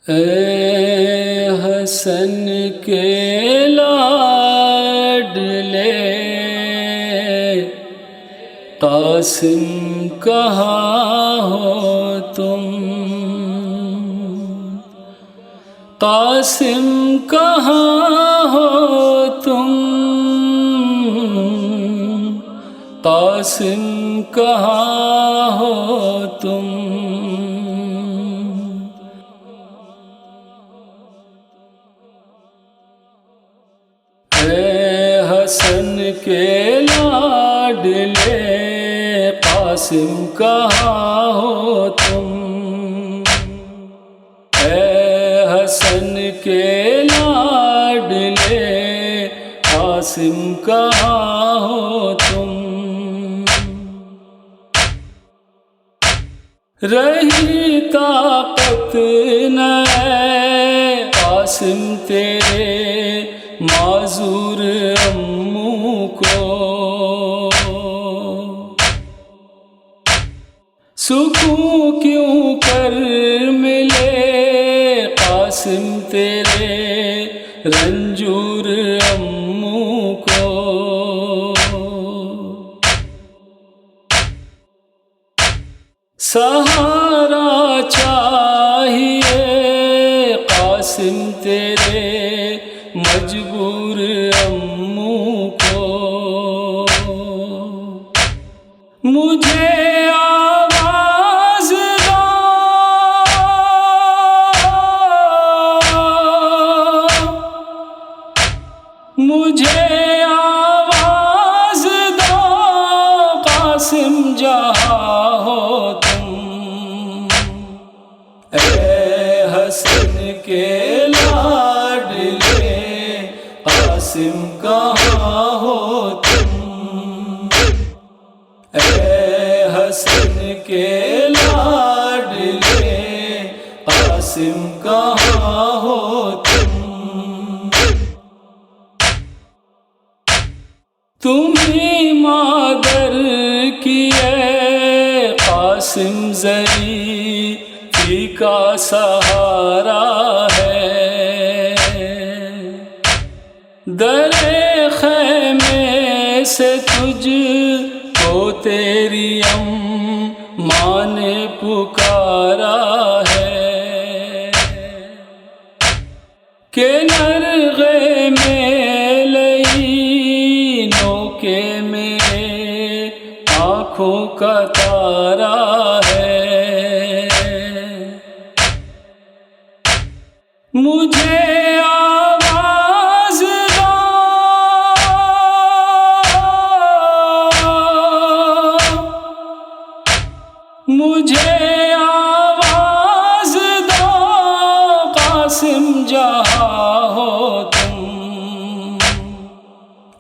اے حسن کے لاڈلے قاسم کہاں ہو تم، قاسم کہاں ہو تم، قاسم کہاں ہو تم۔ اے حسن کے لاڈلے قاسم کہاں ہو تم، اے حسن کے لاڈلے قاسم کہاں ہو تم۔ رہی طاقت نہ اے قاسم تیرے معذور اموں کو، سکون کیوں کر ملے قاسم تیرے رنجور اموں کو۔ سہارا چاہیے قاسم تیرے مجبور اموں کو، مجھے آواز دو، مجھے آواز دو قاسم جہاں ہو تم۔ اے حسن کے لاڈلے قاسم کہاں ہو تم، اے حسن کے لاڈلے قاسم کہاں ہو تم۔ تمہیں مادر کی اے قاسم ضعیفی کا سہارا ہے، در خیمے سے تجھ کو تیری اماں نے پکارا ہے، کہ نرغے میں لعینوں کے میرے آنکھوں کا تارا ہے، مجھے آواز دو، مجھے آواز دو قاسم جہاں ہو تم۔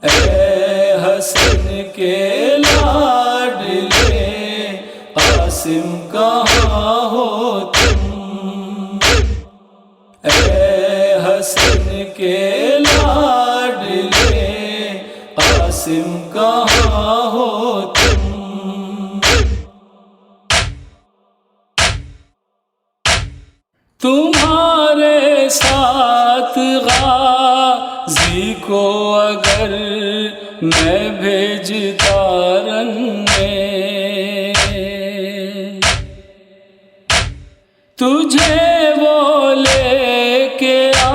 اے حسن کے لاڈلے قاسم کہاں ہو تم، اے حسن کے لاڈلے قاسم کہاں ہو تم۔ تمہارے ساتھ غازی کو اگر میں بھیجتا رن میں، تجھے وہ لے کے آ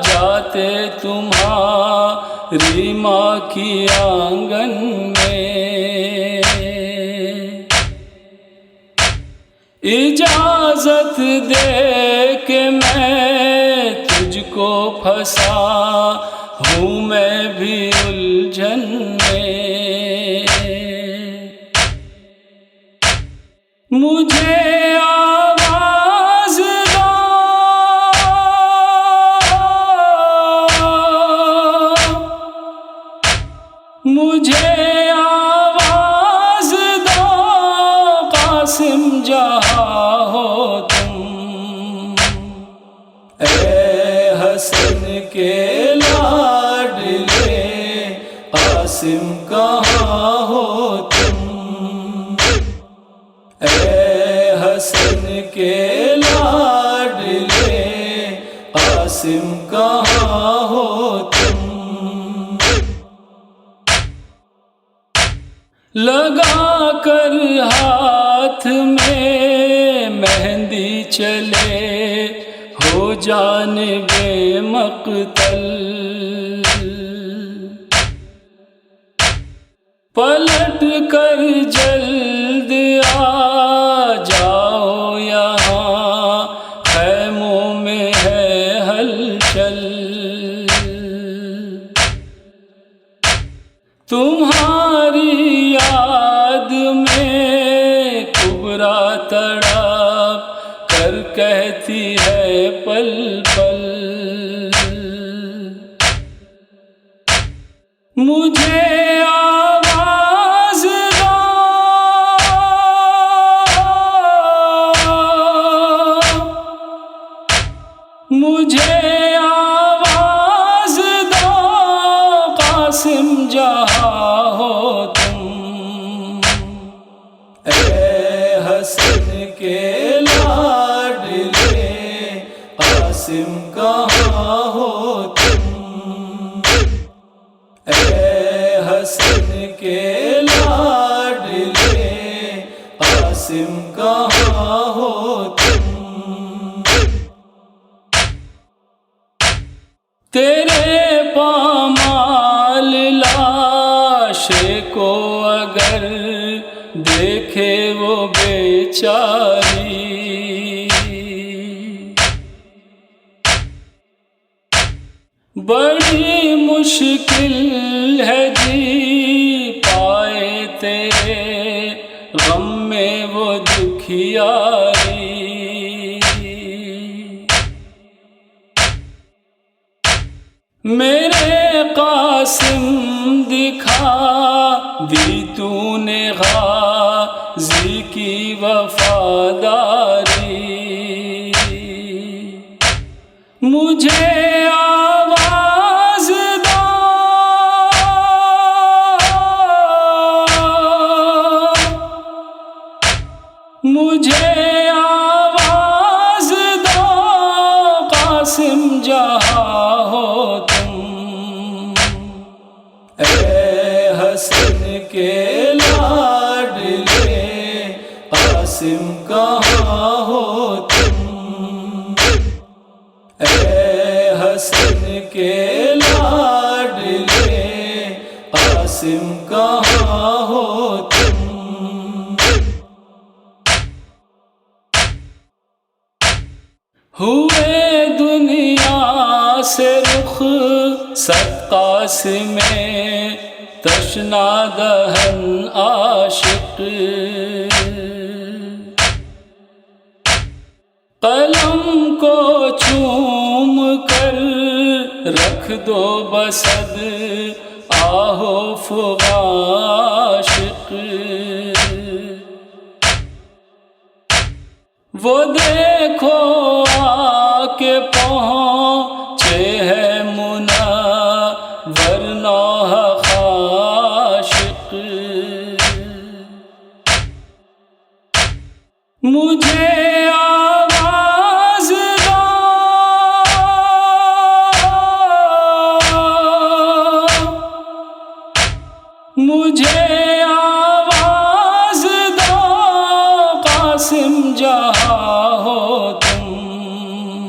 جاتے تمہاری ماں کی آنگن میں، اجازت دے کہ میں تجھ کو پھنسا ہوں میں بھی الجھن میں، مجھے آواز دو، مجھے آواز دو قاسم جہاں ہو تم۔ اے حسن کے لاڈلے قاسم کہاں ہو تم، اے حسن کے لاڈلے قاسم کہاں ہو تم؟ لگا کر ہاتھ میں مہندی چلے ہو جانب مقتل، پلٹ کر جلد آ جاؤ یہاں خیموں میں ہے ہلچل، تمہاری یاد میں کبریٰ تڑپ کر کہتی ہے پل پل، مجھے آواز دو مجھے آواز دو قاسم جہاں ہو تم، اے حسن کے لاڈلے قاسم کہاں ہو تم، اے حسن کے لاڈلے قاسم کہاں ہو تم، تیرے پامال لاشے کو اگر دیکھے وہ بیچاری، بڑی مشکل ہے جی پائے تیرے غم میں وہ دکھیاری، میرے قاسم دکھا دی تو نے غازی کی وفاداری، مجھے آواز دو مجھے آواز دو قاسم جہاں ہو تم، اے حسن کے لاڈلے قاسم کہاں ہو تم، اے حسن کے لاڈلے قاسم کہاں ہو تم، ہوئے دنیا سے رخ سقاس میں تشنا دہن عاشق، قلم کو چوم کر رکھ دو بسد آہو فغاں عاشق، وہ دیکھو آ کے پہنچے ہے منور نوح عاشق، مجھے آواز دو مجھے آواز دو قاسم جہاں ہو تم،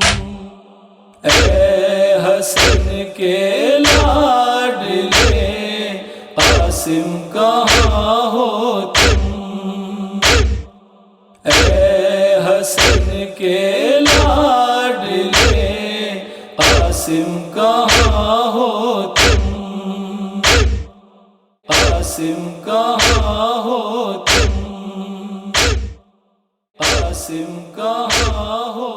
اے حسن کے لاڈلے قاسم کہاں ہو تم، اے حسن کے لاڈلے قاسم کہاں ہو تم، قاسم کہاں ہو تم، قاسم کہاں ہو